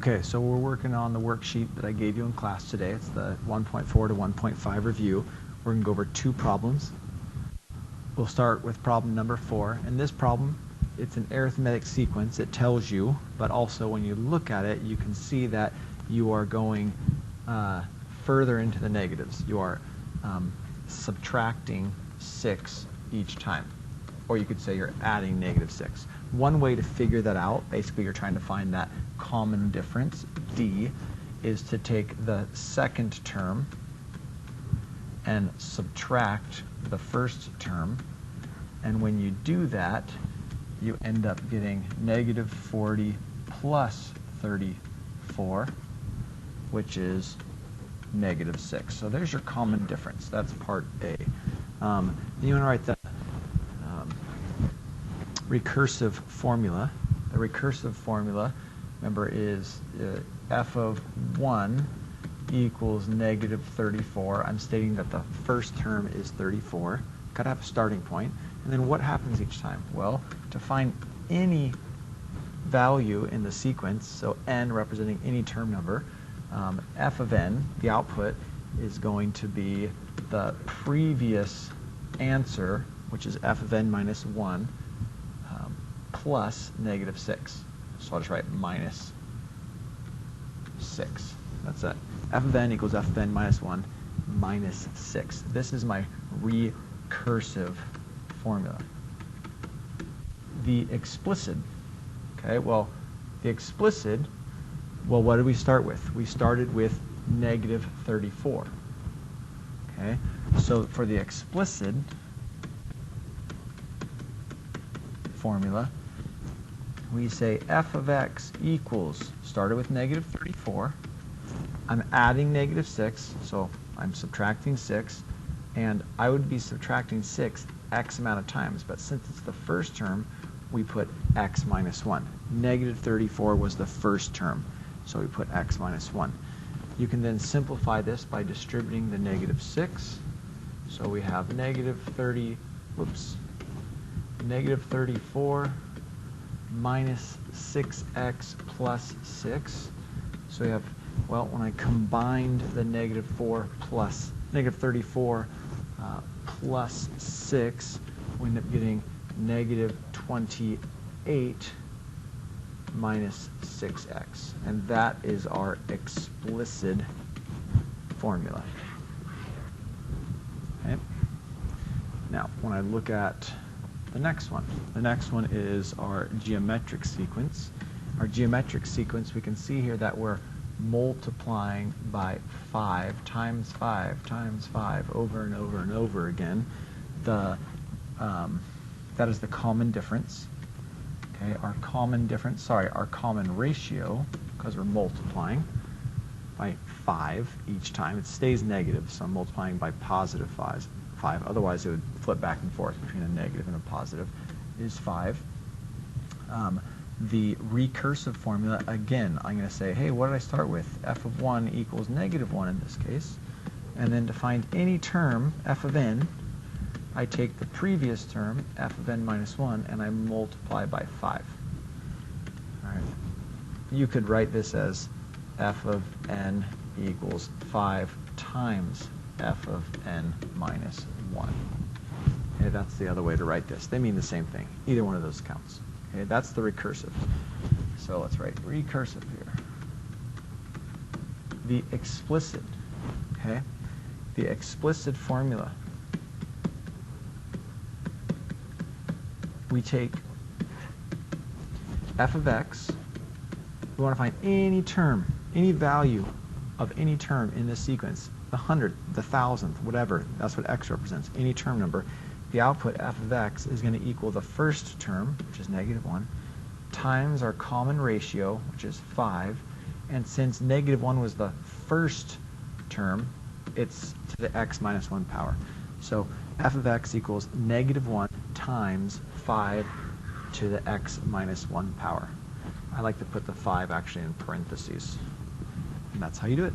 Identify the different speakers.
Speaker 1: Okay, so we're working on the worksheet that I gave you in class today. It's the 1.4 to 1.5 review. We're going to go over two problems. We'll start with problem number 4. In this problem, it's an arithmetic sequence. It tells you, but also when you look at it, you can see that you are going further into the negatives. You are subtracting 6 each time. Or you could say you're adding -6. One way to figure that out, basically you're trying to find that common difference, D, is to take the second term and subtract the first term. And when you do that, you end up getting -40 plus 34, which is -6. So there's your common difference. That's part A. You want to write the recursive formula. The recursive formula, remember, is f of 1 equals -34. I'm stating that the first term is 34. Got to have a starting point. And then what happens each time? Well, to find any value in the sequence, so n representing any term number, f of n, the output, is going to be the previous answer, which is f of n minus 1, plus -6. So I'll just write -6. That's it. F of n equals f of n minus 1 minus 6. This is my recursive formula. The explicit, okay, well, the explicit, well, what did we start with? We started with -34. Okay, so for the explicit formula, we say f of x equals, started with -34, I'm adding -6, so I'm subtracting 6, and I would be subtracting 6 x amount of times, but since it's the first term, we put x minus 1. -34 was the first term, so we put x minus 1. You can then simplify this by distributing the -6, so we have -34 minus 6x plus 6. So we have, well, when I combined the -34 plus 6, we end up getting -28 minus 6x. And that is our explicit formula. Okay. Now, when I look at the next one is our geometric sequence. Our geometric sequence, we can see here that we're multiplying by 5 times 5 times 5 over and over and over again. That is the common difference. Okay, our common ratio, because we're multiplying by 5 each time. It stays negative, so I'm multiplying by positive 5. Otherwise, it would flip back and forth between a negative and a positive, is 5. The recursive formula, again, I'm going to say, hey, what did I start with? F of 1 equals -1 in this case. And then to find any term, f of n, I take the previous term, f of n minus 1, and I multiply by 5. All right. You could write this as f of n equals 5 times f of n minus 1. Okay, that's the other way to write this. They mean the same thing. Either one of those counts. Okay, that's the recursive. So let's write recursive here. The explicit, okay? The explicit formula. We take f of x. We want to find any term, any value of any term in this sequence. The 100th, the 1000th, whatever. That's what x represents, any term number. The output f of x is going to equal the first term, which is -1, times our common ratio, which is 5. And since -1 was the first term, it's to the x minus 1 power. So f of x equals -1 times 5 to the x minus 1 power. I like to put the 5 actually in parentheses. And that's how you do it.